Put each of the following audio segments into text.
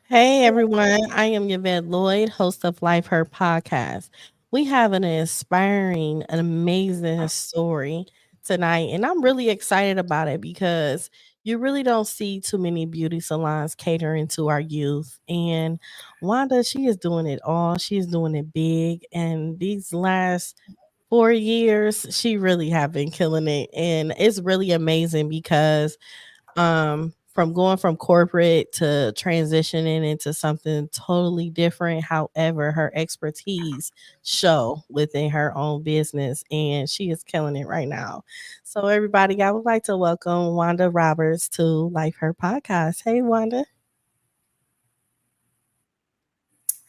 Hey everyone, I am Yvette Lloyd, host of Life Her podcast. We have an inspiring, an amazing story tonight, and I'm really excited about it because you really don't see too many beauty salons catering to our youth. And Wanda, she is doing it all. She's doing it big. And these last 4 years, she really have been killing it. And it's really amazing because from going from corporate to transitioning into something totally different. However, her expertise show within her own business and she is killing it right now. So everybody, I would like to welcome Wanda Roberts to Life Her podcast. Hey Wanda.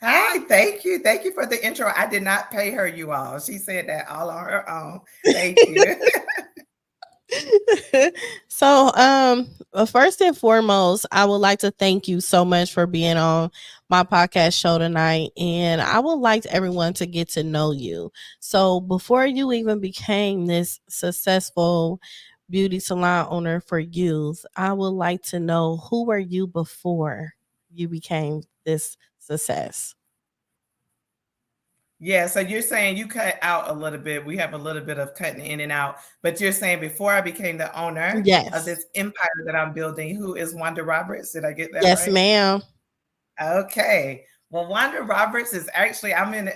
Hi, thank you. Thank you for the intro. I did not pay her, you all. She said that all on her own. Thank you. First and foremost, I would like to thank you so much for being on my podcast show tonight. And I would like everyone to get to know you. So, before you even became this successful beauty salon owner for youth, I would like to know who were you before you became this success? Yeah, so you're saying you cut out a little bit. We have a little bit of cutting in and out, but you're saying before I became the owner of Yes. this empire that I'm building, who is Wanda Roberts? Did I get that Yes, right? ma'am. Okay. Well, Wanda Roberts is actually I'm in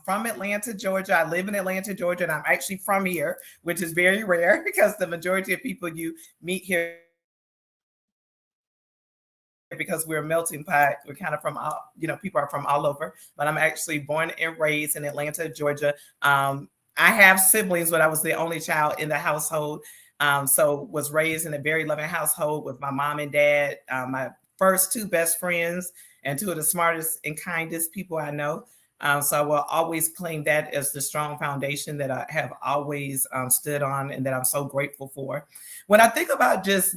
from Atlanta, Georgia. I live in Atlanta, Georgia, and I'm actually from here, which is very rare because the majority of people you meet here because we're a melting pot. We're kind of from all, people are from all over, but I'm actually born and raised in Atlanta, Georgia. I have siblings, but I was the only child in the household. So was raised in a very loving household with my mom and dad, my first two best friends, and two of the smartest and kindest people I know. So I will always claim that as the strong foundation that I have always stood on and that I'm so grateful for. When I think about just,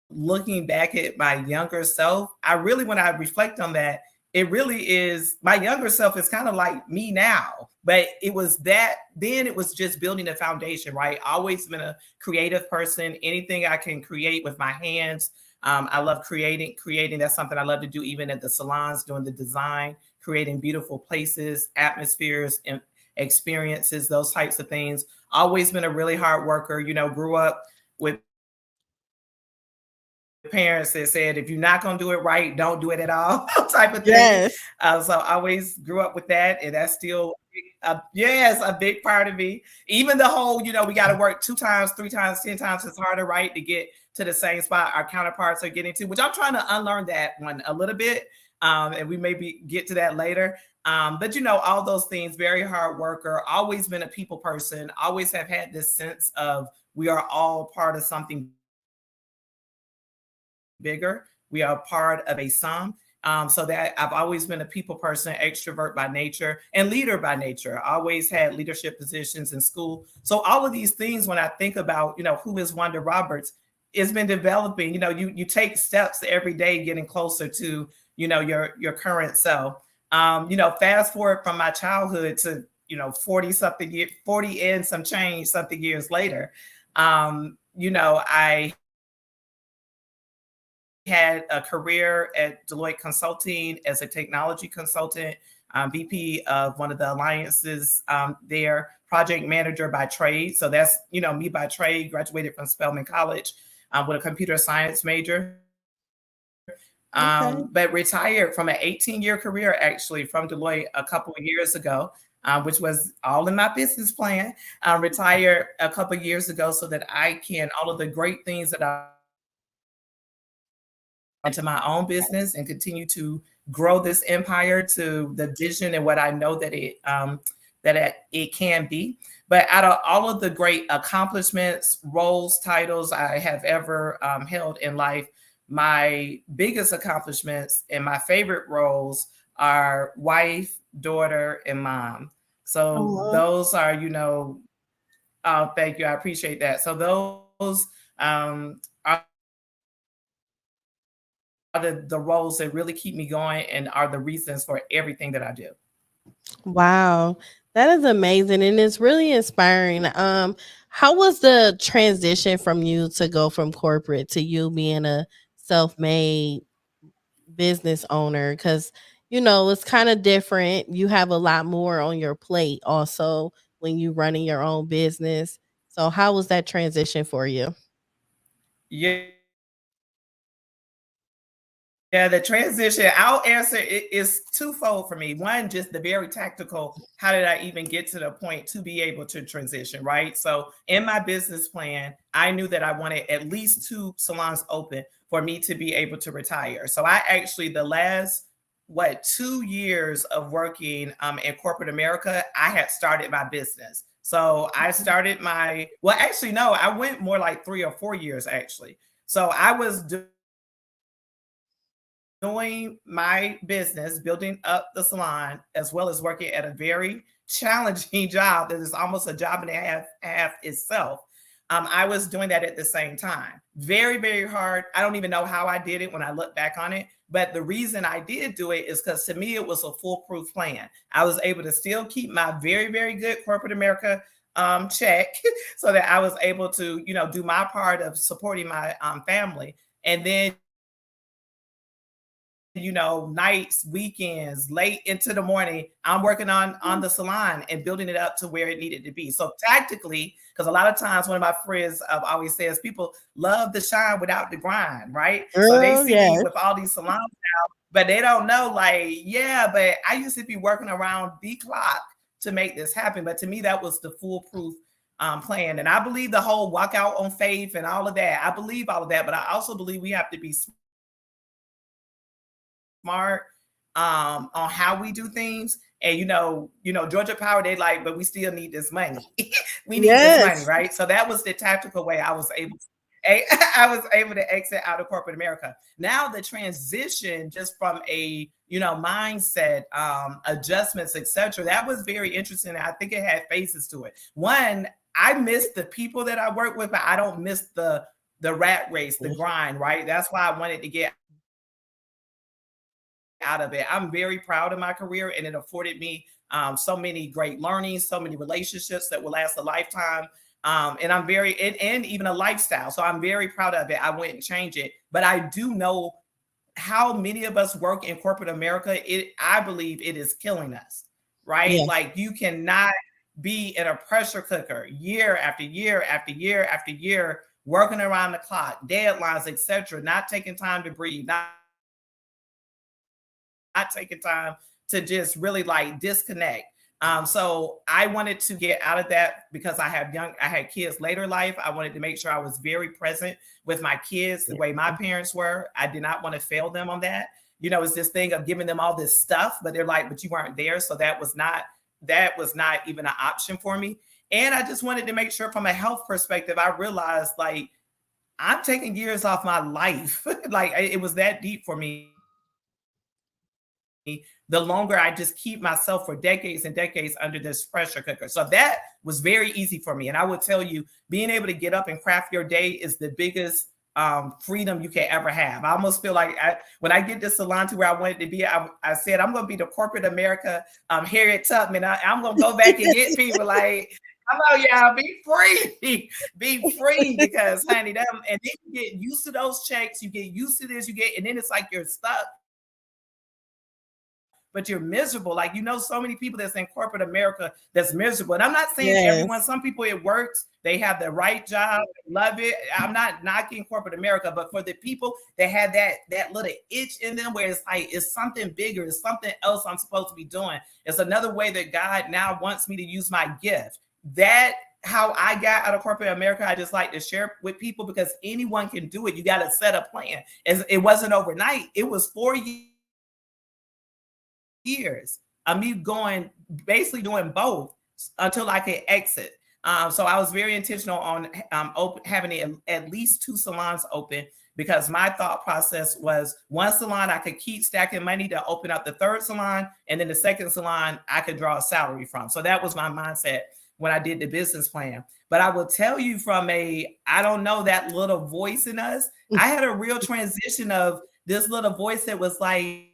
looking back at my younger self, I really, when I reflect on that, it really is my younger self is kind of like me now. But it was that then it was just building a foundation, right? Always been a creative person. Anything I can create with my hands. I love creating. That's something I love to do, even at the salons, doing the design, creating beautiful places, atmospheres, and experiences, those types of things. Always been a really hard worker, grew up with parents that said, if you're not going to do it right, don't do it at all, type of thing. Yes. So I always grew up with that. And that's still, yes, a big part of me. Even the whole, we got to work 2 times, 3 times, 10 times as harder, right, to get to the same spot our counterparts are getting to, which I'm trying to unlearn that one a little bit. And we maybe get to that later. But all those things, very hard worker, always been a people person, always have had this sense of we are all part of something bigger. We are part of a sum. So that I've always been a people person, extrovert by nature, and leader by nature. I always had leadership positions in school. So all of these things, when I think about, who is Wanda Roberts, it's been developing. You take steps every day, getting closer to, your current self. Fast forward from my childhood to 40 something 40 and some change something years later. I had a career at Deloitte Consulting as a technology consultant, VP of one of the alliances there, project manager by trade. So that's, me by trade, graduated from Spelman College with a computer science major. Okay. But retired from an 18-year career, actually, from Deloitte a couple of years ago, which was all in my business plan. Retired a couple of years ago so that I can, all of the great things that I into my own business and continue to grow this empire to the vision and what I know that it can be. But out of all of the great accomplishments, roles, titles I have ever held in life, my biggest accomplishments and my favorite roles are wife, daughter, and mom. So Oh, those are, oh, thank you. I appreciate that. So those are the roles that really keep me going and are the reasons for everything that I do. wow. That is amazing and it's really inspiring. How was the transition from you to go from corporate to you being a self-made business owner? Because it's kind of different. You have a lot more on your plate also when you running your own business. So how was that transition for you? Yeah, the transition, I'll answer it is twofold for me. One, just the very tactical, how did I even get to the point to be able to transition, right? So in my business plan, I knew that I wanted at least two salons open for me to be able to retire. So I actually, the last, 2 years of working in corporate America, I had started my business. So I started well, actually, no, I went more like 3 or 4 years actually. So I was doing my business, building up the salon, as well as working at a very challenging job that is almost a job and a half itself. I was doing that at the same time. Very, very hard. I don't even know how I did it when I look back on it. But the reason I did do it is because to me, it was a foolproof plan. I was able to still keep my very, very good corporate America check so that I was able to, do my part of supporting my family. And then nights, weekends, late into the morning, I'm working on the salon and building it up to where it needed to be. So tactically, because a lot of times one of my friends always says people love the shine without the grind, right? So they Girl, see me yes. with all these salons now, but they don't know, like, yeah, but I used to be working around the clock to make this happen. But to me, that was the foolproof plan. And I believe the whole walk out on faith and all of that. I believe all of that, but I also believe we have to be smart on how we do things. And Georgia Power, they like, but we still need this money. We need this money, Yes. right? So that was the tactical way I was able to exit out of corporate America. Now the transition, just from a mindset, adjustments, etc. That was very interesting. I think it had phases to it. One, I miss the people that I work with, but I don't miss the rat race, the grind, right? That's why I wanted to get out of it. I'm very proud of my career, and it afforded me so many great learnings, so many relationships that will last a lifetime. And I'm and even a lifestyle. So I'm very proud of it. I wouldn't change it, but I do know how many of us work in corporate America. I believe it is killing us, right? Yes. Like you cannot be in a pressure cooker year after year after year after year, working around the clock, deadlines, etc., not taking time to breathe, not taking time to just really like disconnect. So I wanted to get out of that because I had kids later in life. I wanted to make sure I was very present with my kids the way my parents were. I did not want to fail them on that. It's this thing of giving them all this stuff, but they're like, but you weren't there. So that was not even an option for me. And I just wanted to make sure from a health perspective, I realized like I'm taking years off my life. Like it was that deep for me, the longer I just keep myself for decades and decades under this pressure cooker. So that was very easy for me. And I would tell you, being able to get up and craft your day is the biggest freedom you can ever have. I almost feel like when I get this salon to where I wanted to be, I said, I'm going to be the corporate America Harriet Tubman. I'm going to go back and get people like, come on, y'all, be free. Be free because, honey, and then you get used to those checks. You get used to this, and then it's like you're stuck, but you're miserable. Like, so many people that's in corporate America that's miserable. And I'm not saying everyone, Yes. some people it works, they have the right job, love it. I'm not knocking corporate America, but for the people that had that little itch in them where it's like, it's something bigger, it's something else I'm supposed to be doing. It's another way that God now wants me to use my gift. That how I got out of corporate America, I just like to share with people because anyone can do it. You got to set a plan. It wasn't overnight. It was 4 years of me going, basically doing both until I could exit. So I was very intentional on having at least two salons open because my thought process was one salon I could keep stacking money to open up the third salon, and then the second salon I could draw a salary from. So that was my mindset when I did the business plan. But I will tell you I don't know, that little voice in us, I had a real transition of this little voice that was like,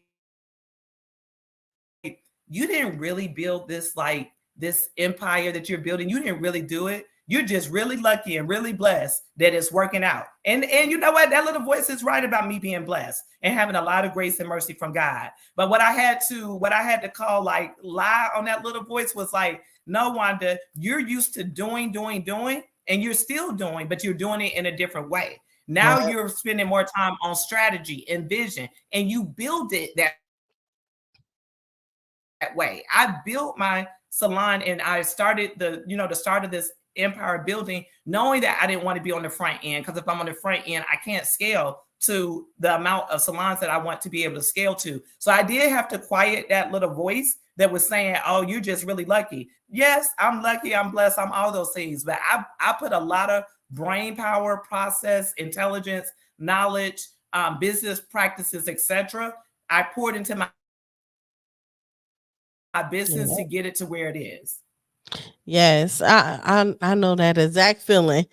you didn't really build this empire that you're building. You didn't really do it. You're just really lucky and really blessed that it's working out. And you know what? That little voice is right about me being blessed and having a lot of grace and mercy from God. But what I had to call like lie on that little voice was like, no, Wanda, you're used to doing, and you're still doing, but you're doing it in a different way. Now Yep. you're spending more time on strategy and vision, and you build it that way. I built my salon and I started the start of this empire building, knowing that I didn't want to be on the front end, because if I'm on the front end, I can't scale to the amount of salons that I want to be able to scale to. So I did have to quiet that little voice that was saying, oh, you're just really lucky. Yes, I'm lucky, I'm blessed, I'm all those things. But I put a lot of brain power, process, intelligence, knowledge, business practices, etc. I poured into my business Yep. to get it to where it is. Yes, I know that exact feeling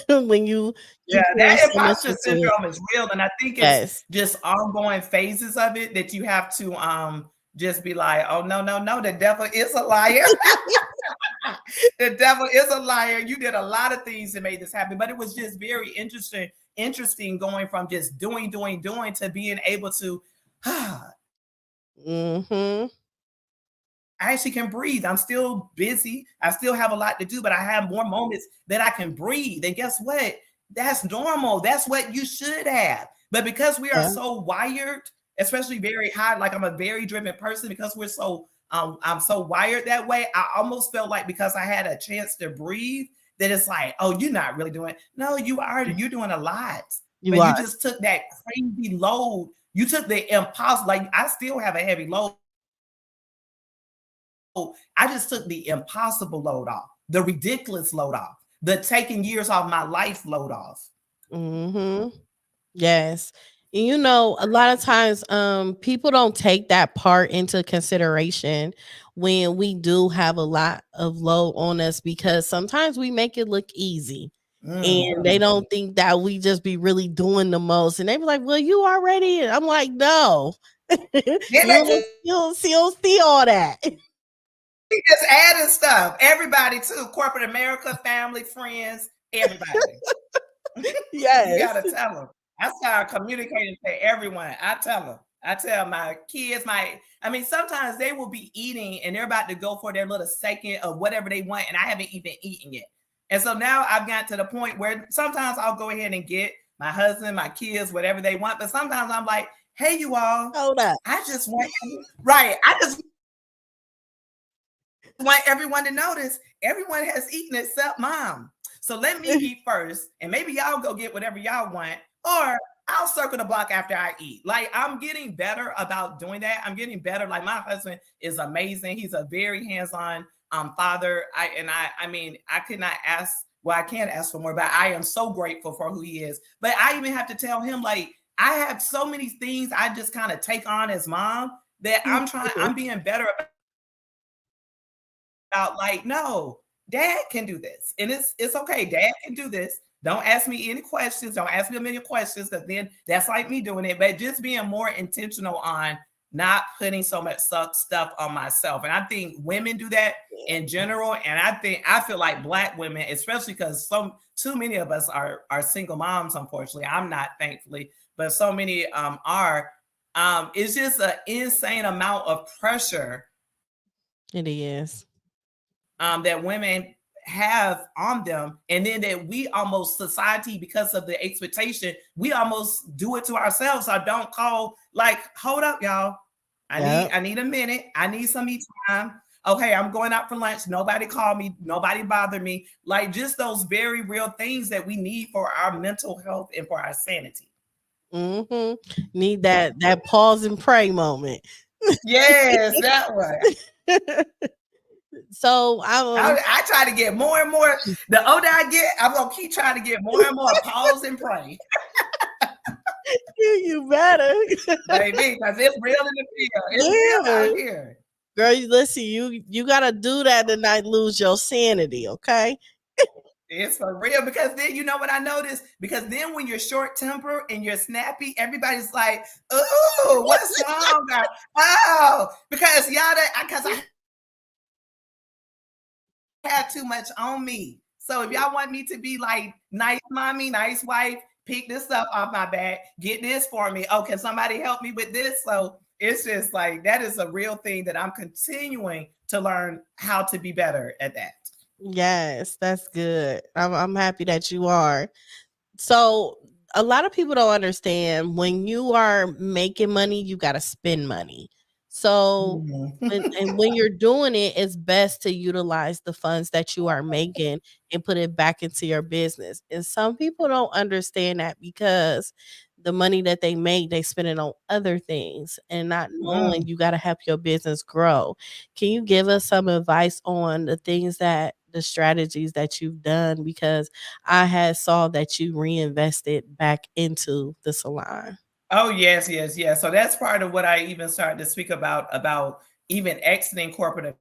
when you Yeah, pour that so much imposter into it. syndrome is real, and I think it's Yes. just ongoing phases of it that you have to just be like, oh no, no, no, the devil is a liar. The devil is a liar. You did a lot of things that made this happen, but it was just very interesting going from just doing to being able to Mm-hmm. I actually can breathe. I'm still busy. I still have a lot to do, but I have more moments that I can breathe. And guess what? That's normal. That's what you should have. But because we are Yeah. so wired, especially very high, like I'm a very driven person, because we're so I'm so wired that way. I almost felt like because I had a chance to breathe, that it's like, oh, you're not really doing. No, you are. You're doing a lot, You but you are. just took that crazy load. You took the impossible. Like I still have a heavy load. I just took the impossible load off, the ridiculous load off, the taking years off my life load off. Mm-hmm. Yes. And a lot of times people don't take that part into consideration when we do have a lot of load on us, because sometimes we make it look easy. And they Mhm. don't think that we just be really doing the most. And they be like, well, you already. I'm like, no. Then they You don't see all that. just adding stuff. Everybody too, corporate America, family, friends, everybody. You Yes. gotta tell them. I start communicating to everyone. I tell them. I tell my kids, I mean, sometimes they will be eating and they're about to go for their little second of whatever they want, and I haven't even eaten yet. And so now I've got to the point where sometimes I'll go ahead and get my husband, my kids, whatever they want. But sometimes I'm like, hey, you all, Hold up. I just want, right. I just want everyone to notice everyone has eaten except mom. So let me eat first, and maybe y'all go get whatever y'all want, or I'll circle the block after I eat. Like I'm getting better about doing that. I'm getting better. Like my husband is amazing. He's a very hands-on father. I mean, I could not ask. Well, I can't ask for more, but I am so grateful for who he is. But I even have to tell him, like, I have so many things I just kind of take on as mom that I'm being better about, like, no, dad can do this. And it's okay. Dad can do this. Don't ask me any questions. Don't ask me a million questions, because then that's like me doing it. But just being more intentional on not putting so much stuff on myself. And I think women do that in general. And I feel like Black women, especially because too many of us are single moms, unfortunately. I'm not, thankfully, but so many are. It's just an insane amount of pressure It is. that women have on them, and then that we almost, society, because of the expectation, we almost do it to ourselves. I don't call, like, hold up, y'all, Yep. I need a minute, I need some me time. Okay, I'm going out for lunch, nobody call me, nobody bother me. Like just those very real things that we need for our mental health and for our sanity. Mm-hmm. Need that pause and pray moment. Yes, that one. So I try to get more and more. The older I get, I'm gonna keep trying to get more and more pause and pray. you better. Baby, because it's real in the field. It's real Yeah. out here. Girl, listen, you gotta do that and not lose your sanity, okay? It's for real. Because then you know what I noticed? Because then when you're short tempered and you're snappy, everybody's like, "Ooh, what's wrong, girl?" Oh, because I had too much on me. So if y'all want me to be like nice mommy, nice wife, pick this up off my back, get this for me. Oh, can somebody help me with this? So it's just like that is a real thing that I'm continuing to learn how to be better at that. Yes, that's good. I'm happy that you are. So a lot of people don't understand when you are making money, you got to spend money. So Mhm. when you're doing it, it's best to utilize the funds that you are making and put it back into your business. And some people don't understand that because the money that they make, they spend it on other things and not knowing Mm. you got to help your business grow. Can you give us some advice on the strategies that you've done? Because I had saw that you reinvested back into the salon. Oh yes, yes, yes. So that's part of what I even started to speak about even exiting corporate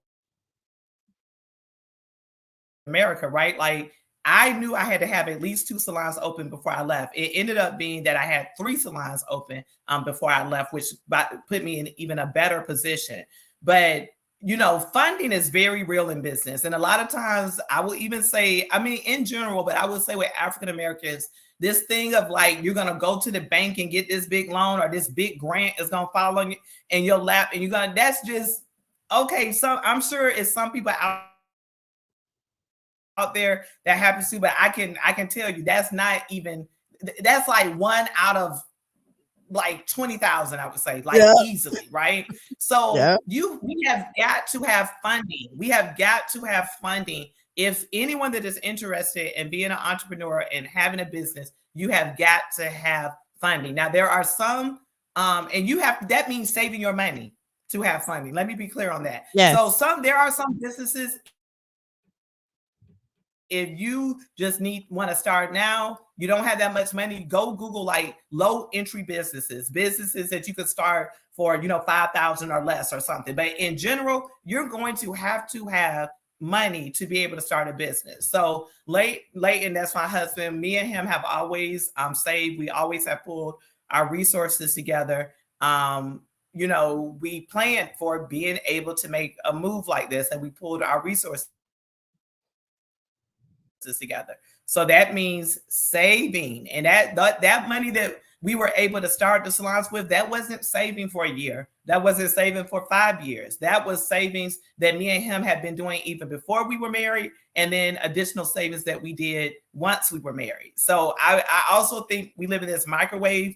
America, right? Like I knew I had to have at least two salons open before I left. It ended up being that I had three salons open before I left, which put me in even a better position. But funding is very real in business, and a lot of times I will even say, I mean, in general, but I would say with African Americans, this thing of like you're gonna go to the bank and get this big loan or this big grant is gonna fall on you in your lap, and you're gonna. That's just okay. So I'm sure it's some people out there that happens to, but I can tell you that's not even that's like one out of like 20,000, I would say, like Yeah. easily, right? So Yeah. we have got to have funding. We have got to have funding. If anyone that is interested in being an entrepreneur and having a business, you have got to have funding. Now there are some, and you have that means saving your money to have funding. Let me be clear on that. So Yes. there are some businesses if you just want to start now, you don't have that much money, go Google like low entry businesses that you could start for 5,000 or less or something. But in general, you're going to have money to be able to start a business. So Leighton, that's my husband. Me and him have always saved. We always have pulled our resources together. We planned for being able to make a move like this, and we pulled our resources together. So that means saving, and that money that we were able to start the salons with, that wasn't saving for a year. That wasn't saving for 5 years. That was savings that me and him had been doing even before we were married, and then additional savings that we did once we were married. So I also think we live in this microwave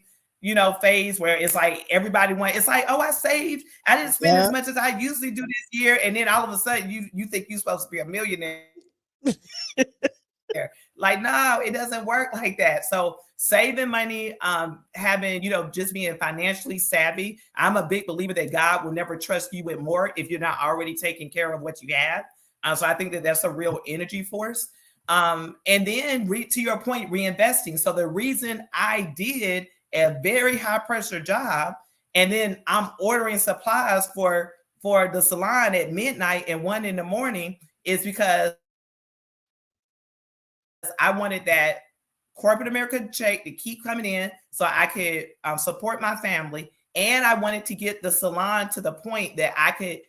phase where it's like it's like, oh, I saved. I didn't spend as Yeah. much as I usually do this year. And then all of a sudden you think you're supposed to be a millionaire. Like, no, it doesn't work like that. So saving money, having, just being financially savvy. I'm a big believer that God will never trust you with more if you're not already taking care of what you have. So I think that that's a real energy force. And then to your point, reinvesting. So the reason I did a very high pressure job, and then I'm ordering supplies for the salon at midnight and 1 a.m, is because I wanted that corporate America check to keep coming in so I could support my family. And I wanted to get the salon to the point that I could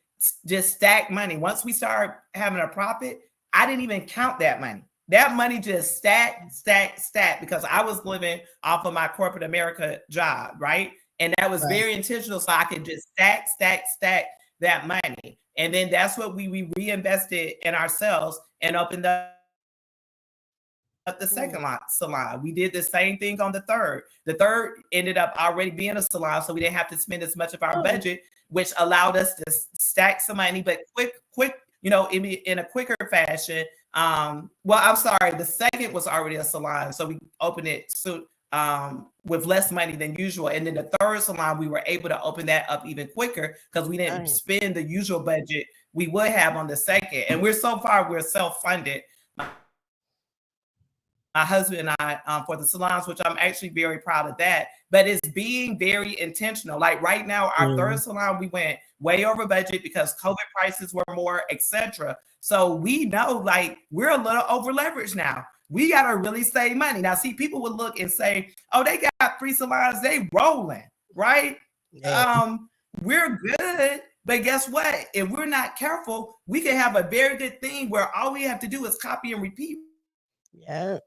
just stack money. Once we started having a profit, I didn't even count that money. That money just stacked because I was living off of my corporate America job, right? And that was Right. very intentional. So I could just stack that money. And then that's what we reinvested in ourselves and opened up the second Mm. salon. We did the same thing on the third. The third ended up already being a salon, so we didn't have to spend as much of our Oh, budget, which allowed us to stack some money, but quick, in a quicker fashion. Well, I'm sorry, the second was already a salon, so we opened it with less money than usual. And then the third salon, we were able to open that up even quicker because we didn't nice. spend the usual budget we would have on the second. And we're self-funded. My husband and I for the salons, which I'm actually very proud of that. But it's being very intentional. Like right now, our Mm. third salon, we went way over budget because COVID prices were more, etc. So we know like we're a little over leveraged now. We got to really save money. Now, see, people would look and say, oh, they got 3 salons, they rolling, right? Yeah. We're good. But guess what? If we're not careful, we can have a very good thing where all we have to do is copy and repeat Yeah.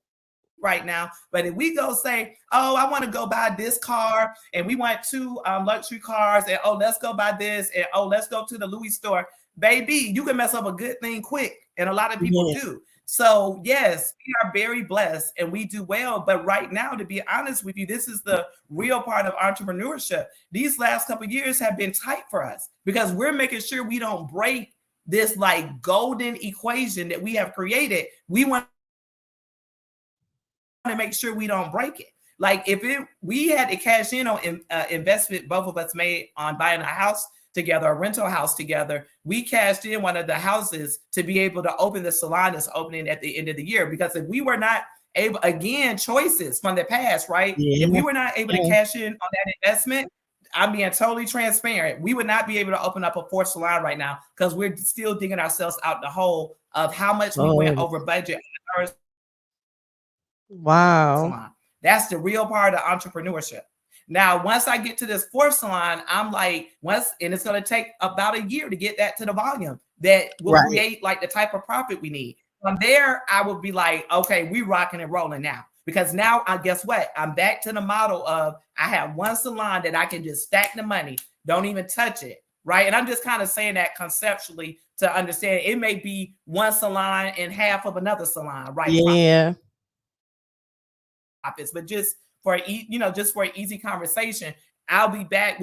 right now. But if we go say, oh, I want to go buy this car, and we want two luxury cars, and oh, let's go buy this, and oh, let's go to the Louis store, baby, you can mess up a good thing quick, and a lot of people Yeah. do. So yes, we are very blessed and we do well. But right now, to be honest with you, this is the real part of entrepreneurship. These last couple of years have been tight for us because we're making sure we don't break this like golden equation that we have created. We want to make sure we don't break it. Like if we had to cash in on investment both of us made on buying a house together, a rental house together, we cashed in one of the houses to be able to open the salon that's opening at the end of the year. Because if we were not able, again, choices from the past, right? Yeah. If we were not able to cash in on that investment, I'm being totally transparent, we would not be able to open up a fourth salon right now because we're still digging ourselves out the hole of how much we went over budget on the third Wow. salon. That's the real part of entrepreneurship. Now, once I get to this fourth salon, I'm like, and it's going to take about a year to get that to the volume that will create like the type of profit we need. From there, I will be like, okay, we rocking and rolling now. Because now, guess what? I'm back to the model of I have one salon that I can just stack the money, don't even touch it, right? And I'm just kind of saying that conceptually to understand it may be one salon and half of another salon, right? Yeah. Profits, but just for just for an easy conversation, we'll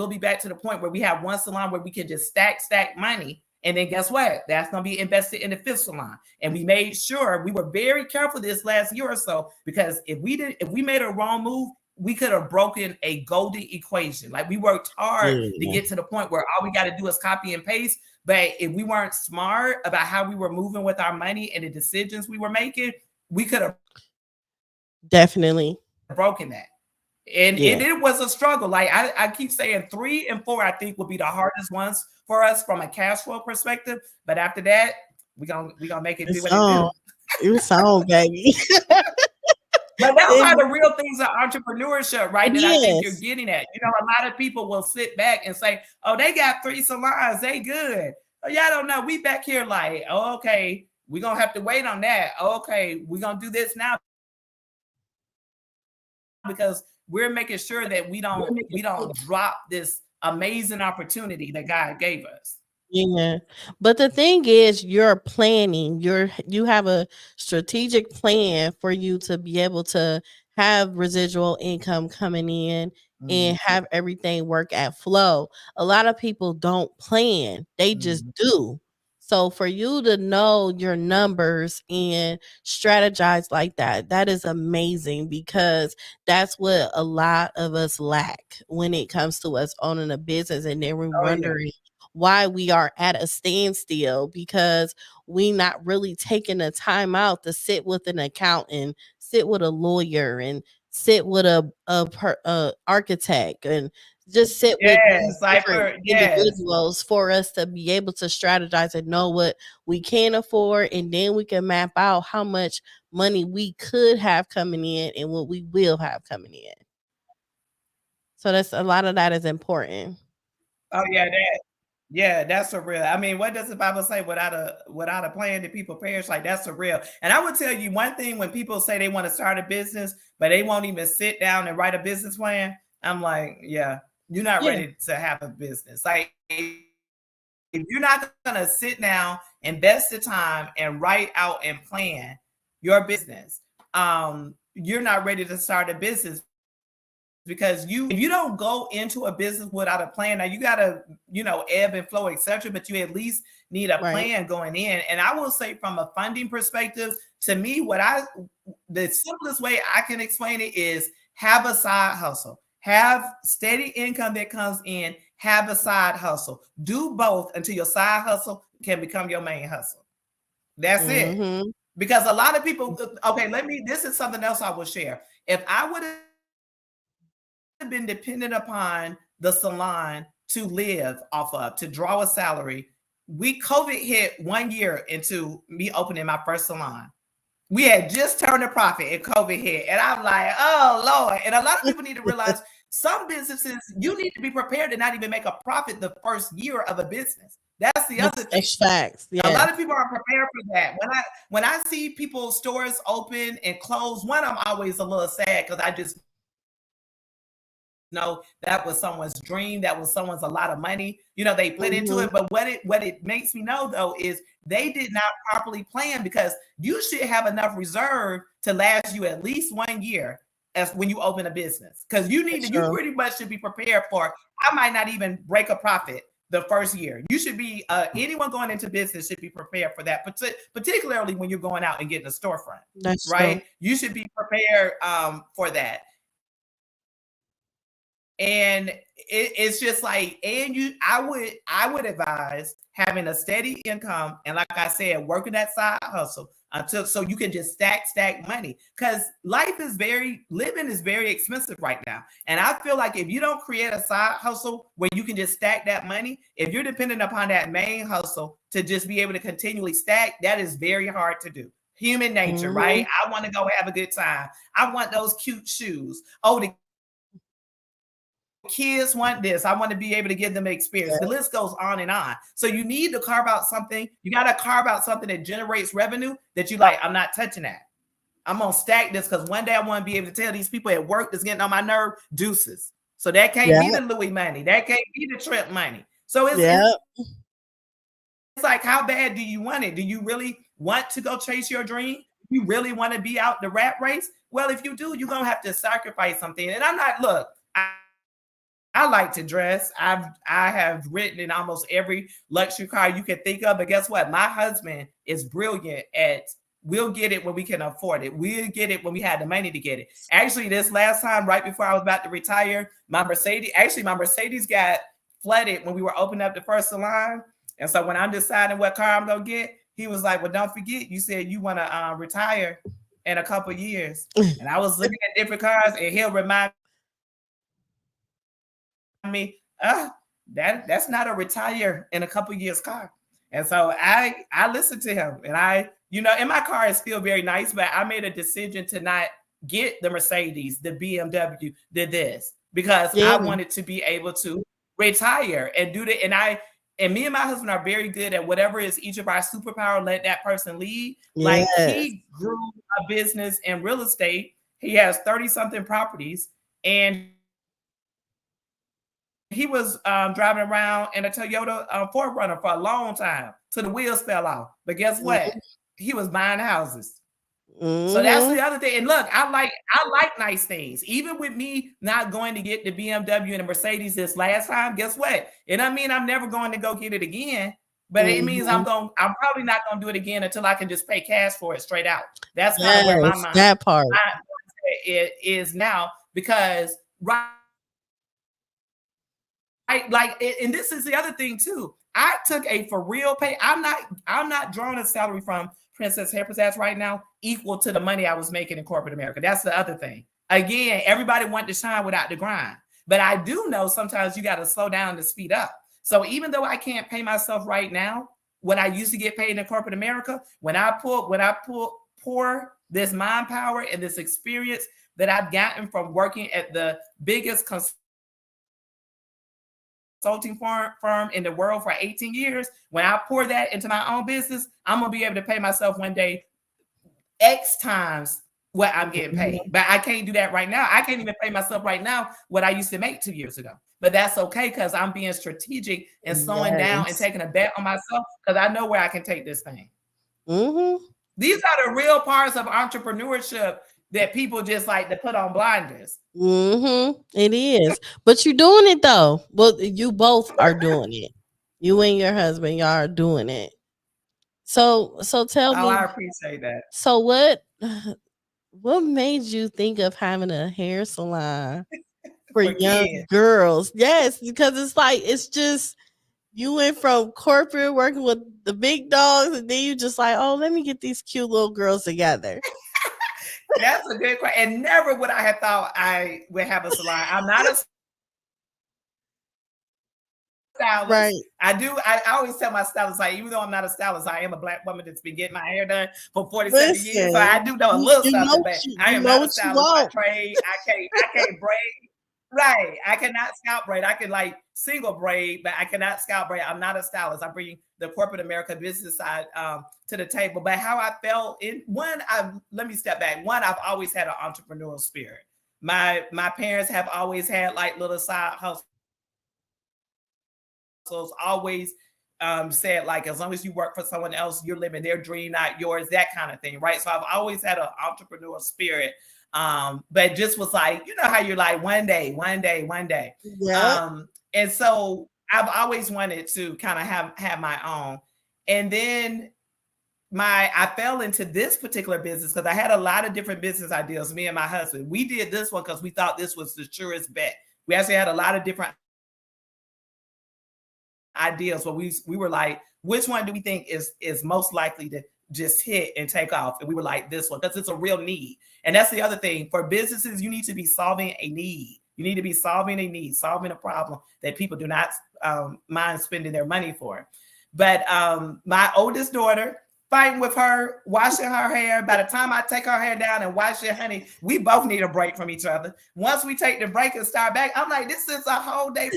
be back to the point where we have one salon where we can just stack money. And then guess what? That's going to be invested in the fifth salon. And we made sure we were very careful this last year or so, because if we made a wrong move, we could have broken a golden equation. Like we worked hard to get to the point where all we got to do is copy and paste. But if we weren't smart about how we were moving with our money and the decisions we were making, we could have Definitely broken that. And it was a struggle. Like I keep saying 3 and 4, I think will be the hardest ones for us from a cash flow perspective. But after that, we gonna make it do what it do. It's on, baby. But those are the real things of entrepreneurship, right? That I think you're getting at. A lot of people will sit back and say, oh, they got 3 salons, they good. Oh, y'all don't know. We back here like, oh, okay, we're gonna have to wait on that. Oh, okay, we're gonna do this now because we're making sure that we don't drop this amazing opportunity that God gave us. Yeah. But the thing is, you're planning, you have a strategic plan for you to be able to have residual income coming in and have everything work at flow. A lot of people don't plan, they just do. So for you to know your numbers and strategize like that is amazing, because that's what a lot of us lack when it comes to us owning a business. And then we're wondering why we are at a standstill, because we not really taking the time out to sit with an accountant, sit with a lawyer, and sit with a architect, and just sit with these different individuals for us to be able to strategize and know what we can afford, and then we can map out how much money we could have coming in and what we will have coming in. So that's a lot of that is important. Oh yeah, that's a real. I mean, what does the Bible say? Without a plan, the people perish. Like that's a real. And I would tell you one thing: when people say they want to start a business, but they won't even sit down and write a business plan, I'm like, yeah, you're not ready to have a business. Like if you're not gonna sit down, invest the time, and write out and plan your business, you're not ready to start a business. Because if you don't go into a business without a plan, now you gotta, ebb and flow, etc. But you at least need a plan going in. And I will say, from a funding perspective, to me, the simplest way I can explain it is have a side hustle, have steady income that comes in, have a side hustle. Do both until your side hustle can become your main hustle. That's it. Because a lot of people, this is something else I will share. If I would have been dependent upon the salon to live off of, to draw a salary, COVID hit 1 year into me opening my first salon. We had just turned a profit and COVID hit. And I'm like, oh Lord. And a lot of people need to realize some businesses, you need to be prepared to not even make a profit the first year of a business. That's that's the other thing. That's facts. A Yeah. lot of people aren't prepared for that. When I see people's stores open and close, one, I'm always a little sad because I just know that was someone's dream, that was someone's a lot of money, they put into it. But what it makes me know though is they did not properly plan, because you should have enough reserve to last you at least 1 year as when you open a business, because you pretty much should be prepared for, I might not even break a profit the first year. You should be anyone going into business should be prepared for that, particularly when you're going out and getting a storefront. That's right. true. You should be prepared for that. And it's just like, I would advise having a steady income, and like I said, working that side hustle until, so you can just stack money, because living is very expensive right now. And I feel like if you don't create a side hustle where you can just stack that money, if you're dependent upon that main hustle to just be able to continually stack, that is very hard to do. Human nature, right? I want to go have a good time. I want those cute shoes. Oh, the kids want this. I want to be able to give them experience. The list goes on and on. So you need to carve out something. You got to carve out something that generates revenue that you like. I'm not touching that. I'm going to stack this because one day I want to be able to tell these people at work that's getting on my nerve, deuces. So that can't be the Louis money. That can't be the Trip money. So it's like, how bad do you want it? Do you really want to go chase your dream? You really want to be out the rat race? Well, if you do, you're going to have to sacrifice something. And I like to dress. I have ridden in almost every luxury car you can think of. But guess what? My husband is brilliant at, we'll get it when we can afford it. We'll get it when we had the money to get it. Actually, this last time, right before I was about to retire, my Mercedes got flooded when we were opening up the first salon. And so when I'm deciding what car I'm going to get, he was like, well, don't forget, you said you want to retire in a couple of years. And I was looking at different cars, and he'll remind me, that's not a retire in a couple of years car. And so I listened to him, and and my car is still very nice, but I made a decision to not get the Mercedes, the BMW, this, because I wanted to be able to retire and do that. And me and my husband are very good at whatever is each of our superpower, let that person lead. Like, he grew a business in real estate. He has 30 something properties, and he was driving around in a Toyota 4Runner for a long time till the wheels fell off. But guess what? He was buying houses. So that's the other thing. And look, I like nice things. Even with me not going to get the BMW and the Mercedes this last time, guess what? It doesn't mean I'm never going to go get it again. But it means I'm probably not going to do it again until I can just pay cash for it straight out. That's kind of where my mind that part is now, because and this is the other thing too. I took a for real pay. I'm not drawing a salary from Princess Hair Pizzazz right now equal to the money I was making in corporate America. That's the other thing. Again, everybody wants to shine without the grind. But I do know sometimes you got to slow down to speed up. So even though I can't pay myself right now what I used to get paid in corporate America, when I pour this mind power and this experience that I've gotten from working at the biggest consulting firm in the world for 18 years, when I pour that into my own business, I'm going to be able to pay myself one day X times what I'm getting paid. But I can't do that right now. I can't even pay myself right now what I used to make 2 years ago. But that's okay, because I'm being strategic and slowing down and taking a bet on myself, because I know where I can take this thing. These are the real parts of entrepreneurship that people just like to put on blinders. It is. But you're doing it though. Well, you both are doing it. You and your husband, y'all are doing it. So tell me. I appreciate that. So what made you think of having a hair salon for young girls? Yes, because it's just, you went from corporate working with the big dogs, and then you just like, oh, let me get these cute little girls together. That's a good question. And never would I have thought I would have a salon. I'm not a stylist. Right. I always tell my stylist, like, even though I'm not a stylist, I am a Black woman that's been getting my hair done for 47 years. So I do know a little something, but I am not a stylist by trade. I can't braid. Right. I cannot scalp braid. I can like single braid, but I cannot scalp braid. I'm not a stylist. I'm bringing the corporate America business side to the table. But how I felt in one, let me step back. One, I've always had an entrepreneurial spirit. My parents have always had like little side hustles, always said like as long as you work for someone else, you're living their dream, not yours, that kind of thing, right? So I've always had an entrepreneurial spirit, but just was like, you know how you're like one day, one day, one day, Yep. and so I've always wanted to kind of have my own, and then I fell into this particular business because I had a lot of different business ideas. Me and my husband, we did this one because we thought this was the surest bet. We actually had a lot of different ideas, but we were like, which one do we think is most likely to just hit and take off? And we were like, this one, because it's a real need. And that's the other thing for businesses. You need to be solving a need. You need to be solving a need, solving a problem that people do not mind spending their money for. But my oldest daughter, fighting with her, washing her hair. By the time I take her hair down and wash it, honey, we both need a break from each other. Once we take the break and start back, I'm like, this is a whole day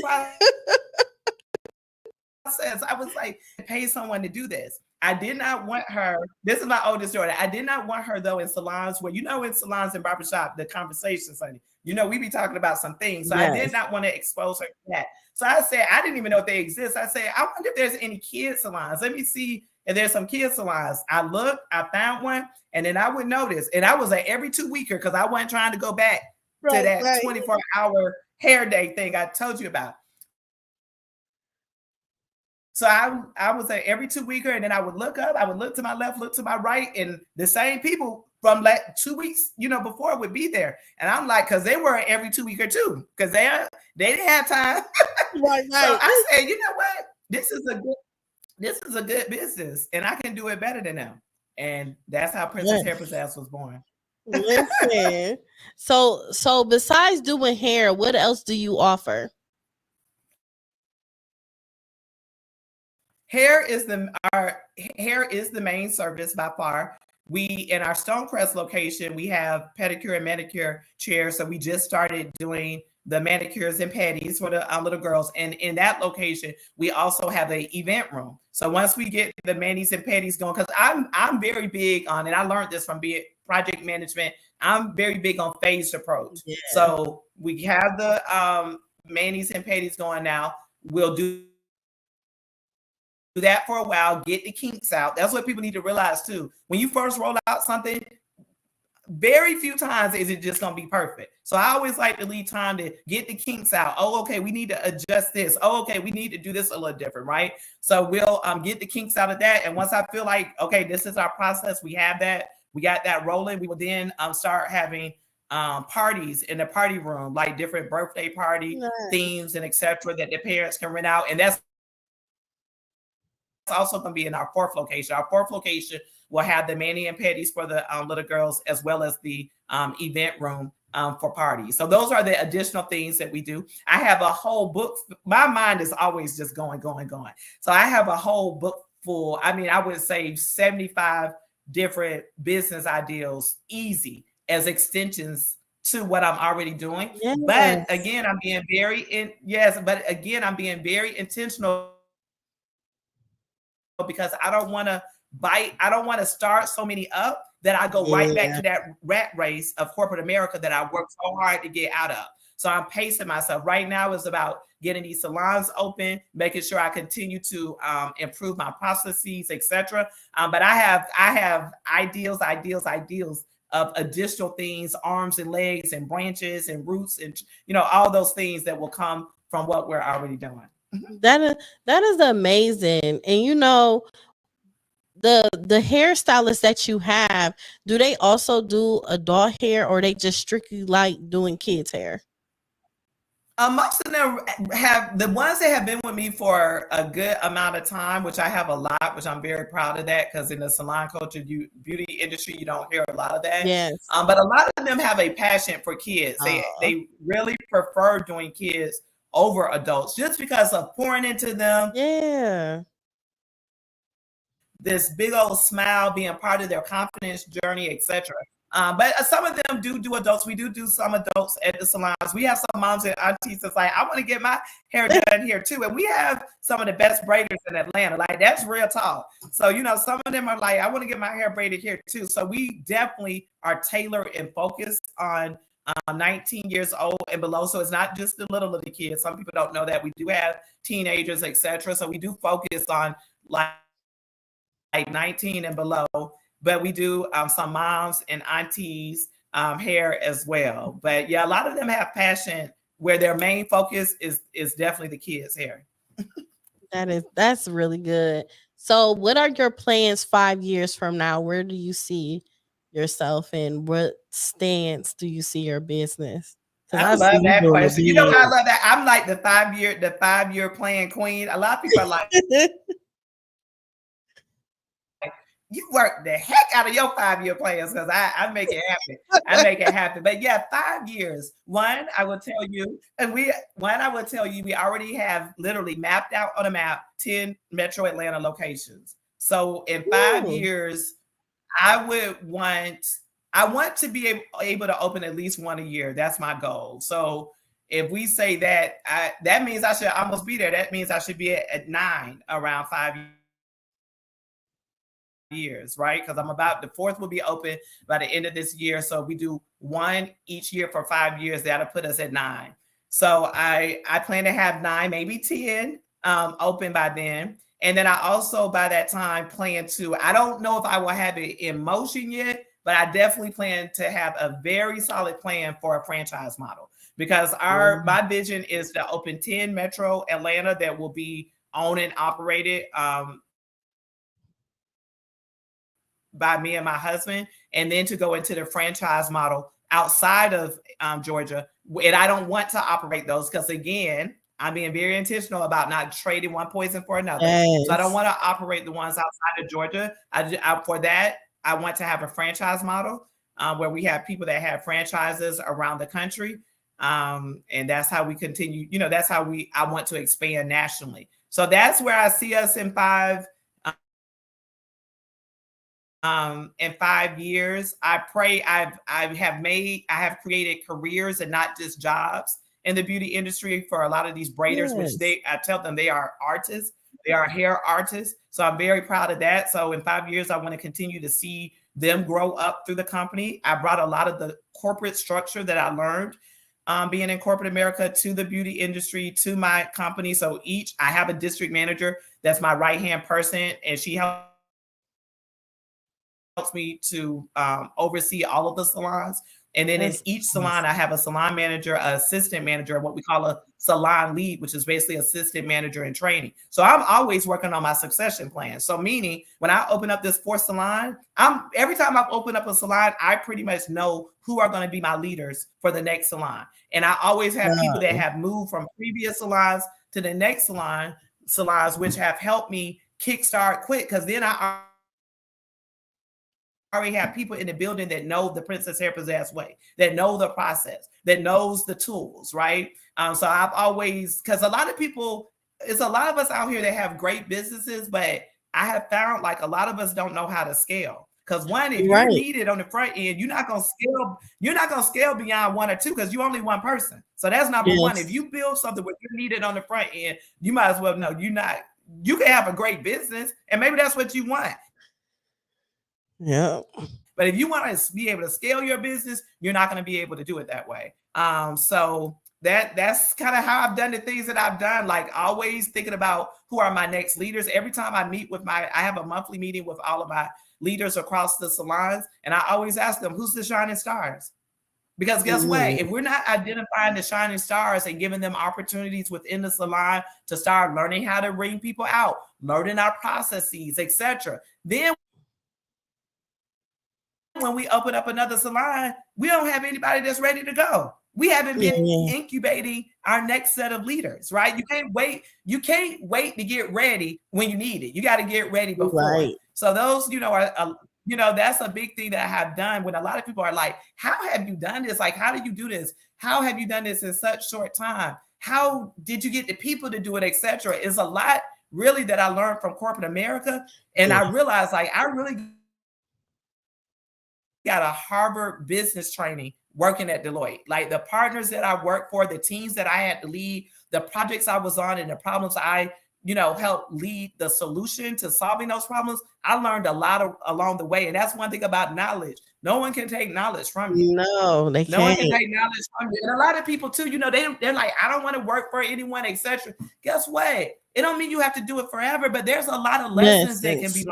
process. I was like, pay someone to do this. I did not want her. This is my oldest daughter. I did not want her though in salons where, in salons and barbershop, the conversations, honey, we be talking about some things. So yes. I did not want to expose her to that. So I said, I didn't even know if they exist. I said, I wonder if there's any kid salons. Let me see if there's some kid salons. I looked, I found one, and then I would notice. And I was at every 2 weeker because I wasn't trying to go back to that 24-hour hair day thing I told you about. So I was at every 2 weeker, and then I would look up, I would look to my left, look to my right, and the same people from like 2 weeks, before would be there. And I'm like, because they were every 2 weeker too, because they didn't have time. Right. So I said, you know what? This is a good business, and I can do it better than them. And that's how Princess Hair Pizzazz was born. Listen, so besides doing hair, what else do you offer? Hair is the main service by far. We, in our Stonecrest location, we have pedicure and manicure chairs. So we just started doing the manicures and pedis for the little girls. And in that location, we also have an event room. So once we get the manis and pedis going, because I'm very big on, and I learned this from being project management, I'm very big on phased approach. Yeah. So we have the manis and pedis going now. We'll do that for a while, get the kinks out. That's what people need to realize too. When you first roll out something, very few times is it just going to be perfect. So I always like to leave time to get the kinks out. Oh, okay, we need to adjust this. Oh, okay, we need to do this a little different, right? So we'll get the kinks out of that. And once I feel like, okay, this is our process, we have that, we got that rolling, we will then start having parties in the party room, like different birthday party themes and etc. that the parents can rent out. And that's also going to be in our fourth location. Our fourth location will have the mani and pedis for the little girls, as well as the event room for parties. So those are the additional things that we do. I have a whole book. My mind is always just going. So I have a whole book full. I mean, I would say 75 different business ideas, easy as extensions to what I'm already doing. Yes. But again, I'm being very intentional, because I don't want to start so many up that I go right back to that rat race of corporate America that I worked so hard to get out of. So I'm pacing myself. Right now is about getting these salons open, making sure I continue to improve my processes, etc. But I have ideals of additional things, arms and legs and branches and roots and all those things that will come from what we're already doing. That is amazing. And the hairstylists that you have, do they also do adult hair, or they just strictly like doing kids hair? Most of them have, the ones that have been with me for a good amount of time, which I have a lot, which I'm very proud of that, because in the salon culture, beauty industry, you don't hear a lot of that. Yes. But a lot of them have a passion for kids. They really prefer doing kids over adults, just because of pouring into them. Yeah. This big old smile, being part of their confidence journey, etc. But some of them do adults. We do some adults at the salons. We have some moms and aunties that's like, I want to get my hair done here too. And we have some of the best braiders in Atlanta. Like, that's real tall. So, some of them are like, I want to get my hair braided here too. So we definitely are tailored and focused on 19 years old and below. So it's not just the little of the kids. Some people don't know that. We do have teenagers, etc. So we do focus on like 19 and below. But we do some moms and aunties hair as well. But yeah, a lot of them have passion where their main focus is definitely the kids' hair. That's really good. So what are your plans 5 years from now? Where do you see yourself and what stance do you see your business? Because I I see love you that doing question. You know what? I it love that. I'm like the 5-year plan queen. A lot of people are like, big. you work the heck out of your 5-year plans because I make it happen. I make it happen. But yeah, 5 years. I will tell you, we already have literally mapped out on a map 10 Metro Atlanta locations. So in 5 years, I want to be able to open at least one a year. That's my goal. So if we say that, that means I should almost be there. That means I should be at 9 around 5 years, right? Because the fourth will be open by the end of this year. So we do one each year for 5 years. That'll put us at 9. So I plan to have 9, maybe 10 open by then. And then I also, by that time, plan to, I don't know if I will have it in motion yet, but I definitely plan to have a very solid plan for a franchise model because my vision is to open 10 Metro Atlanta that will be owned and operated by me and my husband, and then to go into the franchise model outside of Georgia. And I don't want to operate those because, again, I'm being very intentional about not trading one poison for another. Yes. So I don't want to operate the ones outside of Georgia. For that, I want to have a franchise model where we have people that have franchises around the country. And that's how we continue. That's how I want to expand nationally. So that's where I see us in 5 years. I pray I have created careers and not just jobs in the beauty industry for a lot of these braiders, which I tell them they are artists. They are hair artists. So I'm very proud of that. So in 5 years, I want to continue to see them grow up through the company. I brought a lot of the corporate structure that I learned being in corporate America to the beauty industry, to my company. So I have a district manager that's my right-hand person, and she helps me to oversee all of the salons. And then in each salon, I have a salon manager, an assistant manager, what we call a salon lead, which is basically assistant manager in training. So I'm always working on my succession plan. So meaning when I open up this 4th salon, every time I open up a salon, I pretty much know who are going to be my leaders for the next salon. And I always have people that have moved from previous salons to the next salons, which have helped me kickstart quick, because then I already have people in the building that know the Princess Hair Pizzazz way, that know the process, that knows the tools, right? So I've always, because a lot of people, it's a lot of us out here that have great businesses, but I have found like a lot of us don't know how to scale. Because one, if you're needed on the front end, you're not gonna scale beyond 1 or 2 because you're only one person. So that's number one. If you build something where you're needed on the front end, you might as well know you can have a great business, and maybe that's what you want. Yeah. But if you want to be able to scale your business, you're not going to be able to do it that way. So that's kind of how I've done the things that I've done, like always thinking about who are my next leaders. Every time I meet I have a monthly meeting with all of my leaders across the salons, and I always ask them, who's the shining stars? Because guess what? If we're not identifying the shining stars and giving them opportunities within the salon to start learning how to ring people out, learning our processes, etc., then when we open up another salon, we don't have anybody that's ready to go. We haven't been incubating our next set of leaders, right? You can't wait. You can't wait to get ready when you need it. You got to get ready before. Right. So those, that's a big thing that I have done when a lot of people are like, how have you done this? Like, how did you do this? How have you done this in such short time? How did you get the people to do it, etc.? It's a lot really that I learned from corporate America. And I realized like, I really got a Harvard business training working at Deloitte. Like the partners that I worked for, the teams that I had to lead, the projects I was on, and the problems I, helped lead the solution to solving those problems. I learned a lot along the way. And that's one thing about knowledge. No one can take knowledge from you. No, they No one can't. can take knowledge from you. And a lot of people too, they're like, I don't want to work for anyone, etc. Guess what? It don't mean you have to do it forever, but there's a lot of lessons that can be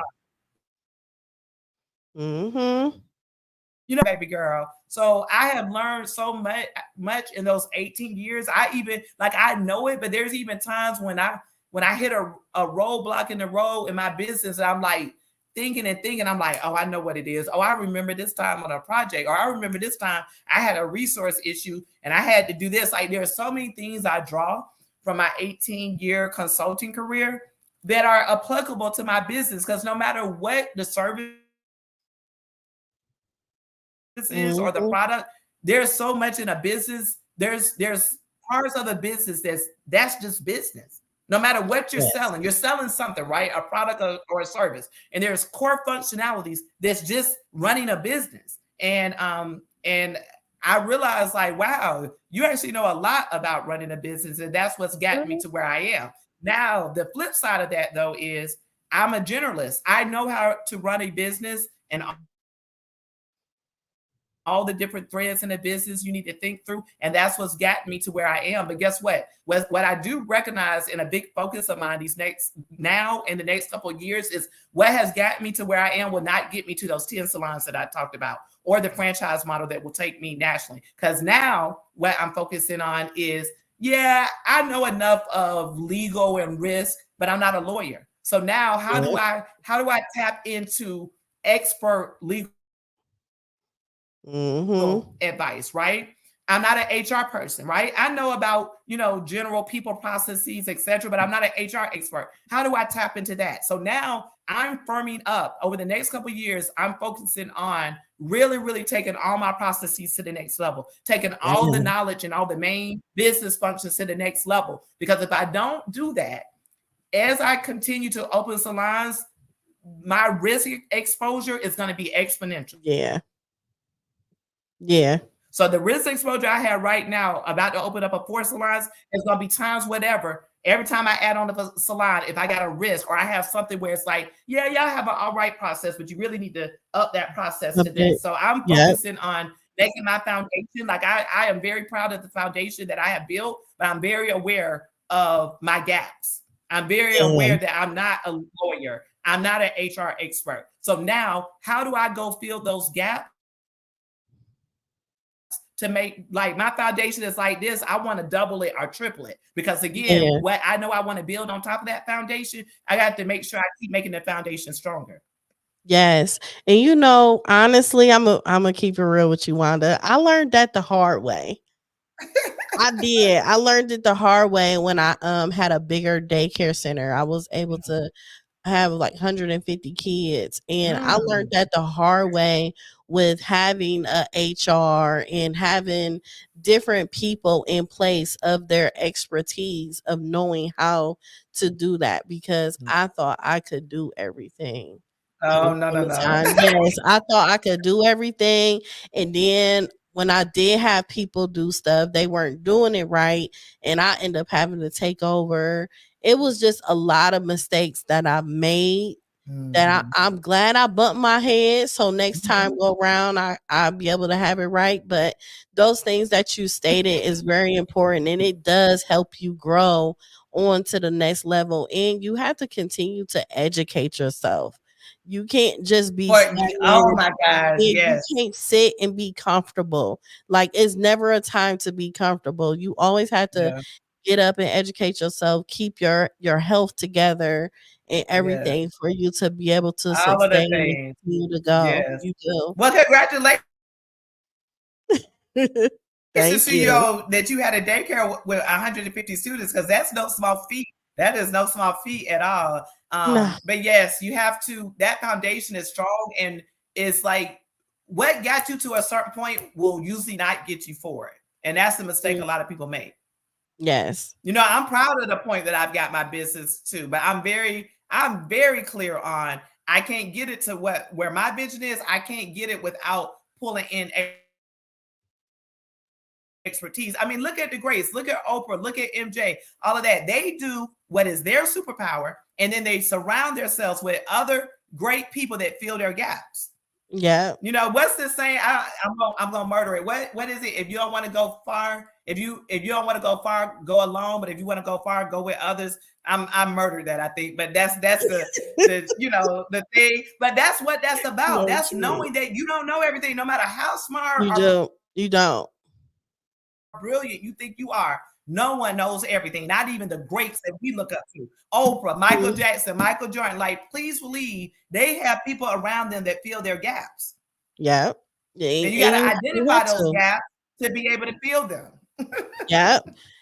learned. Mm-hmm. Baby girl. So I have learned so much in those 18 years. I know it, but there's even times when I hit a roadblock in the road in my business, and I'm like thinking, I'm like, oh, I know what it is. Oh, I remember this time on a project, or I remember this time I had a resource issue and I had to do this. Like there are so many things I draw from my 18-year consulting career that are applicable to my business, because no matter what the service is or the product, there's so much in a business. There's parts of the business that's just business. No matter what you're selling something, right? A product or a service. And there's core functionalities that's just running a business. And I realized, like, wow, you actually know a lot about running a business, and that's what's gotten me to where I am. Now, the flip side of that, though, is I'm a generalist. I know how to run a business and all the different threads in the business you need to think through. And that's what's gotten me to where I am. But guess what? What I do recognize, in a big focus of mine now in the next couple of years, is what has gotten me to where I am will not get me to those 10 salons that I talked about, or the franchise model that will take me nationally. Because now what I'm focusing on is, I know enough of legal and risk, but I'm not a lawyer. So now how do I tap into expert legal advice, right? I'm not an HR person, right? I know about, general people processes, etc., but I'm not an HR expert. How do I tap into that? So now I'm firming up. Over the next couple of years, I'm focusing on really, really taking all my processes to the next level, taking all the knowledge and all the main business functions to the next level. Because if I don't do that, as I continue to open salons, my risk exposure is going to be exponential. Yeah. So the risk exposure I have right now, about to open up a 4 salons, is going to be times whatever. Every time I add on the salon, if I got a risk or I have something where it's like, y'all have an all right process, but you really need to up that process to this. So I'm focusing on making my foundation. Like I am very proud of the foundation that I have built, but I'm very aware of my gaps. I'm very aware that I'm not a lawyer. I'm not an HR expert. So now, how do I go fill those gaps to make, like, my foundation is like this? I want to double it or triple it, because again, what I know I want to build on top of that foundation, I got to make sure I keep making the foundation stronger. Yes. And honestly, I'm gonna keep it real with you, Wanda. I learned that the hard way. I did. I learned it the hard way when I had a bigger daycare center. I was able to have like 150 kids, and I learned that the hard way with having a HR and having different people in place of their expertise of knowing how to do that, because I thought I could do everything. Oh, no. Yes, I thought I could do everything. And then when I did have people do stuff, they weren't doing it right, and I ended up having to take over. It was just a lot of mistakes that I made that I'm glad I bumped my head. So next time go around, I'll be able to have it right. But those things that you stated is very important, and it does help you grow on to the next level. And you have to continue to educate yourself. You can't just be oh my God, yes. You can't sit and be comfortable. Like, it's never a time to be comfortable. You always have to get up and educate yourself, keep your health together and everything for you to be able to all of the sustain and things. continue to go. Yes. You do. Well, congratulations. Thank to you. that you had a daycare with 150 students, because that's no small feat. That is no small feat at all. But yes, you have to, that foundation is strong, and it's like what got you to a certain point will usually not get you forward. And that's the mistake a lot of people make. Yes. I'm proud of the point that I've got my business too, but I'm very clear on, I can't get it to where my vision is. I can't get it without pulling in expertise. I mean, look at the greats, look at Oprah, look at MJ, all of that. They do what is their superpower, and then they surround themselves with other great people that fill their gaps. Yeah. You know, what's the saying? I'm gonna murder it. What is it? If you don't want to go far, if you don't want to go far, go alone. But if you want to go far, go with others. I murdered that, I think. But that's the you know, the thing. But that's what that's about. No, That's true. knowing that you don't know everything, no matter how smart You or don't. You don't. brilliant you think you are. No one knows everything, not even the greats that we look up to. Oprah, Michael Jackson, Michael Jordan. Like, please believe they have people around them that fill their gaps. Yeah. And you got to identify those gaps to be able to fill them. Yeah,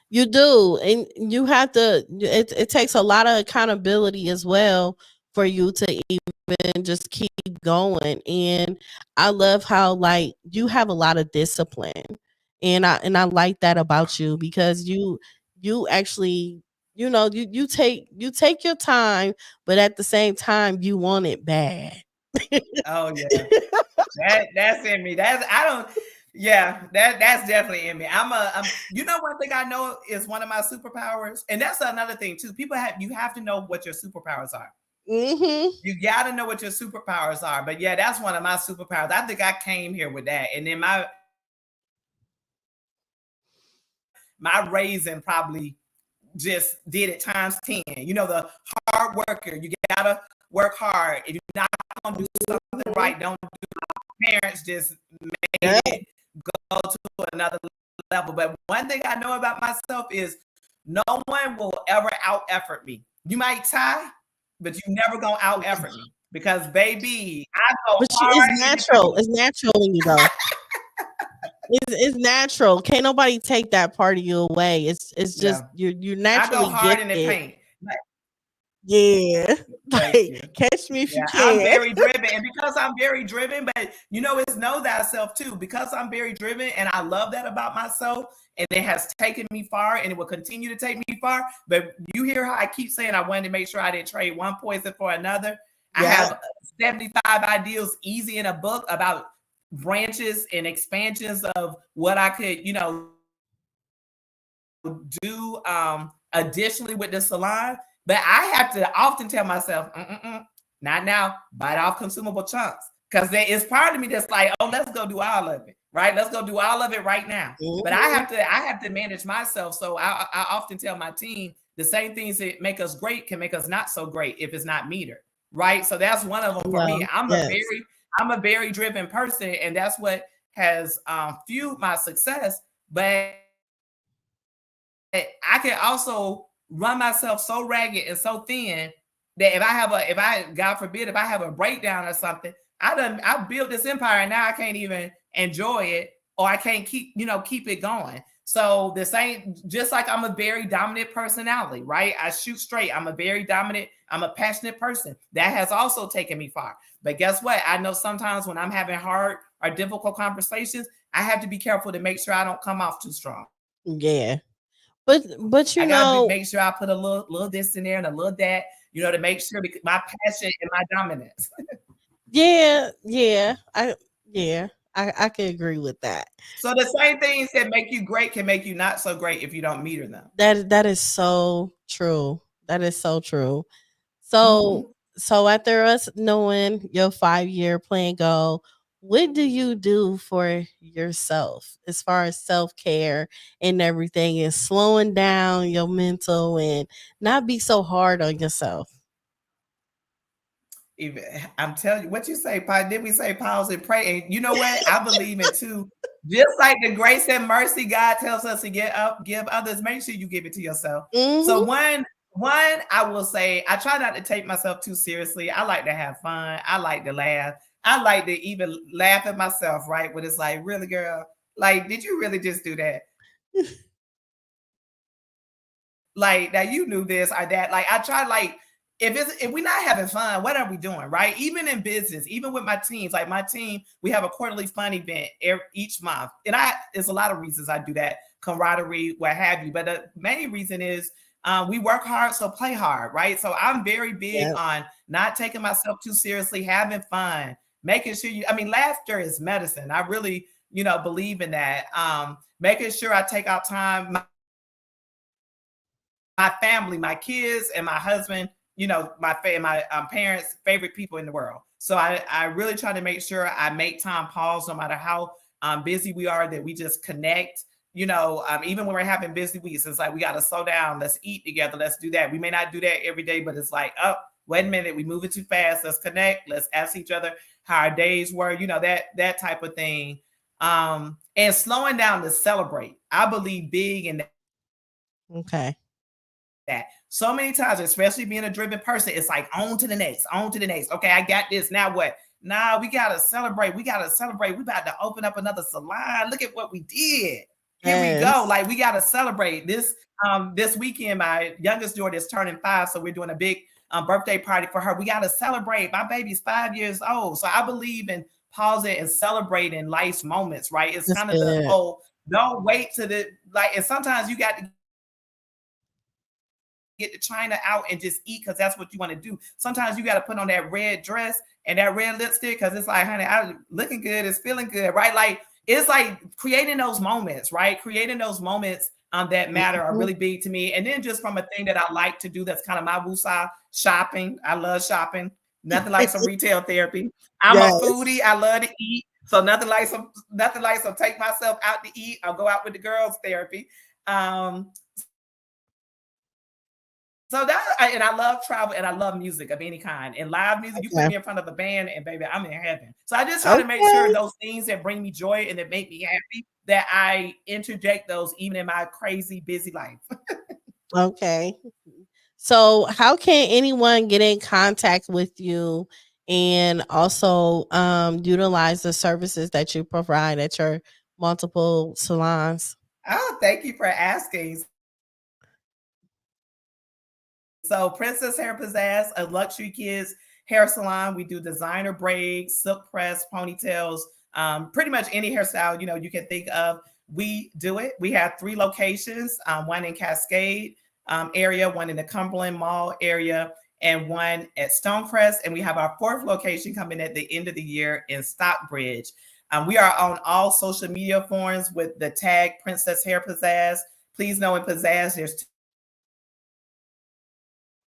you do. And you have to, it takes a lot of accountability as well for you to even just keep going. And I love how like you have a lot of discipline. And I like that about you because you actually, you know, you take your time, but at the same time you want it bad. Oh yeah. That's in me. That's definitely in me. I'm you know, one thing I know is one of my superpowers, and that's another thing too. You have to know what your superpowers are. Mm-hmm. You got to know what your superpowers are. But yeah, that's one of my superpowers. I think I came here with that, and then my raising probably just did it times 10. You know, the hard worker. You gotta work hard. If you're not gonna do something right, don't do it. Parents just made it go to another level. But one thing I know about myself is no one will ever out effort me. You might tie, but you never gonna out effort me because baby, I go But hard. it's natural. It's natural in you though. It's natural. Can't nobody take that part of you away. It's just you're I go naturally hard in the gifted. paint. Yeah. Thank Like you. catch me if you I'm can. very driven, and because I'm very driven, but you know, it's know thyself too. Because I'm very driven, and I love that about myself, and it has taken me far, and it will continue to take me far. But you hear how I keep saying I wanted to make sure I didn't trade one poison for another. I have 75 ideas easy in a book about branches and expansions of what I could, you know, do additionally with the salon. But I have to often tell myself, not now, bite off consumable chunks. Because there is part of me that's like, oh, let's go do all of it, right? Let's go do all of it right now. Mm-hmm. But I have to manage myself. So I often tell my team the same things that make us great can make us not so great if it's not metered, right? So that's one of them for me. I'm a very driven person, and that's what has fueled my success. But I can also run myself so ragged and so thin that God forbid, if I have a breakdown or something, I built this empire and now I can't even enjoy it, or I can't keep it going. So the same, just like I'm a very dominant personality, right? I shoot straight. I'm a passionate person. That has also taken me far. But guess what? I know sometimes when I'm having hard or difficult conversations, I have to be careful to make sure I don't come off too strong. Yeah. But I gotta make sure I put a little this in there and a little that, to make sure my passion and my dominance. Yeah. I can agree with that. So the same things that make you great can make you not so great if you don't meter them. That is so true. That is so true. So so after us knowing your 5-year plan goal, what do you do for yourself as far as self-care and everything, and slowing down your mental and not be so hard on yourself? I'm telling you, what you say, did we say pause and pray? And you know what? I believe in too. Just like the grace and mercy God tells us to give others, make sure you give it to yourself. Mm-hmm. So one, I will say, I try not to take myself too seriously. I like to have fun. I like to laugh. I like to even laugh at myself, right? When it's like, really, girl? Like, did you really just do that? Like, now you knew this or that. Like, I try, like, if we're not having fun, what are we doing, right? Even in business, even with my teams, like my team, we have a quarterly fun event each month. And there's a lot of reasons I do that, camaraderie, what have you. But the main reason is we work hard, so play hard, right? So I'm very big on not taking myself too seriously, having fun, making sure I mean, laughter is medicine. I really, believe in that. Making sure I take out time, my family, my kids, and my husband, my parents' favorite people in the world. So I really try to make sure I make time pause, no matter how busy we are, that we just connect. Even when we're having busy weeks, it's like we got to slow down. Let's eat together. Let's do that. We may not do that every day, but it's like, oh, wait a minute, we moving too fast. Let's connect. Let's ask each other how our days were. That type of thing. And slowing down to celebrate. I believe big in that. Okay. That so many times, especially being a driven person, it's like on to the next, on to the next. Okay, I got this. Now what? Nah, we gotta celebrate. We gotta celebrate. We about to open up another salon. Look at what we did. Here we go. Yes. Like, we gotta celebrate this weekend. My youngest daughter is turning 5, so we're doing a big birthday party for her. We gotta celebrate. My baby's 5 years old, so I believe in pausing and celebrating life's moments. Right? It's That's kind of the good. whole. Don't wait to and sometimes you got to get the china out and just eat, because that's what you want to do. Sometimes you got to put on that red dress and that red lipstick, because it's like, honey, I'm looking good, it's feeling good, right? Like, it's like creating those moments, right? Creating those moments that matter are Mhm. really big to me. And then just from a thing that I like to do, that's kind of my woosah, shopping. I love shopping. Nothing like some retail therapy. I'm a Yes. foodie. I love to eat. So nothing like some take myself out to eat. I'll go out with the girls therapy. And I love travel, and I love music of any kind. And live music, you put Okay. me in front of a band, and baby, I'm in heaven. So I just try to make sure Okay. those things that bring me joy and that make me happy, that I interject those even in my crazy busy life. Okay. So, how can anyone get in contact with you and also utilize the services that you provide at your multiple salons? Oh, thank you for asking. So Princess Hair Pizzazz, a luxury kids hair salon. We do designer braids, silk press, ponytails, pretty much any hairstyle you can think of. We do it. We have 3 locations: one in Cascade area, one in the Cumberland Mall area, and one at Stonecrest. And we have our 4th location coming at the end of the year in Stockbridge. We are on all social media forums with the tag Princess Hair Pizzazz. Please know in Pizzazz, there's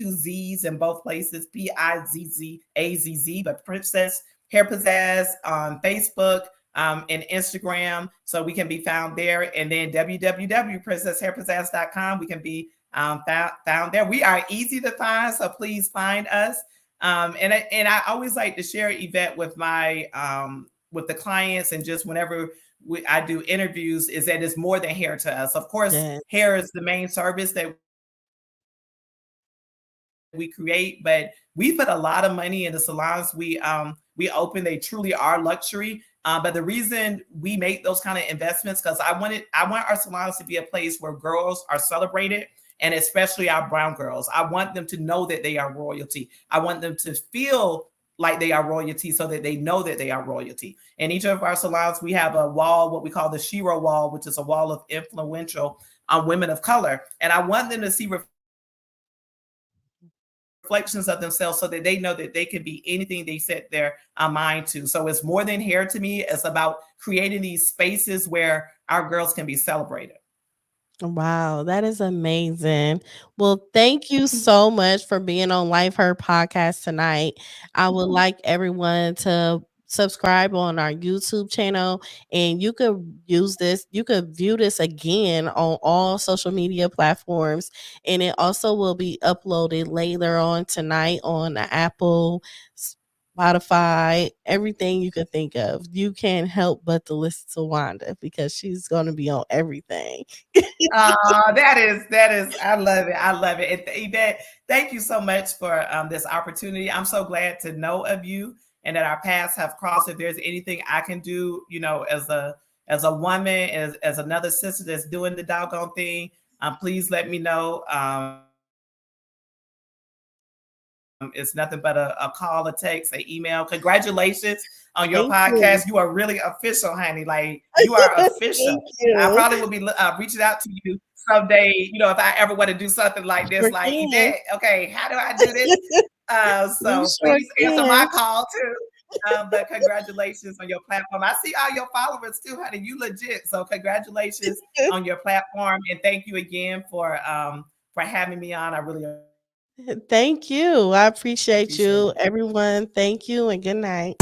2 Z's in both places, Pizzazz, but Princess Hair Pizzazz on Facebook and Instagram. So we can be found there. And then www.princesshairpizzazz.com. We can be found there. We are easy to find, so please find us. And I always like to share Yvette with with the clients, and just whenever I do interviews, is that it's more than hair to us. Of course, Yes. hair is the main service that we create, but we put a lot of money in the salons we open. They truly are luxury. But the reason we make those kind of investments, because I want our salons to be a place where girls are celebrated, and especially our brown girls. I want them to know that they are royalty. I want them to feel like they are royalty, so that they know that they are royalty. In each of our salons, we have a wall, what we call the Shiro wall, which is a wall of influential women of color. And I want them to see reflections of themselves, so that they know that they can be anything they set their mind to. So it's more than hair to me. It's about creating these spaces where our girls can be celebrated. Wow, that is amazing. Well, thank you so much for being on Life Her podcast tonight. I would like everyone to subscribe on our YouTube channel, and you could view this again on all social media platforms, and it also will be uploaded later on tonight on the Apple, Spotify, everything you could think of. You can't help but to listen to Wanda because she's going to be on everything. That is, I love it. I love it. And Yvette, thank you so much for this opportunity. I'm so glad to know of you, and that our paths have crossed. If there's anything I can do, as a woman, as another sister that's doing the doggone thing, please let me know. It's nothing but a call, a text, an email. Congratulations on your Thank you. podcast. You are really official, honey. Like, you are Thank official. I you. probably will be reaching out to you someday, if I ever want to do something like this, Sure like, can. Yvette, okay, how do I do this? You So sure please answer my can. call too. But congratulations on your platform. I see all your followers too, honey. You legit. So congratulations on your platform, and thank you again for having me on. I really appreciate it. Thank you. I appreciate you. Everyone, thank you and good night.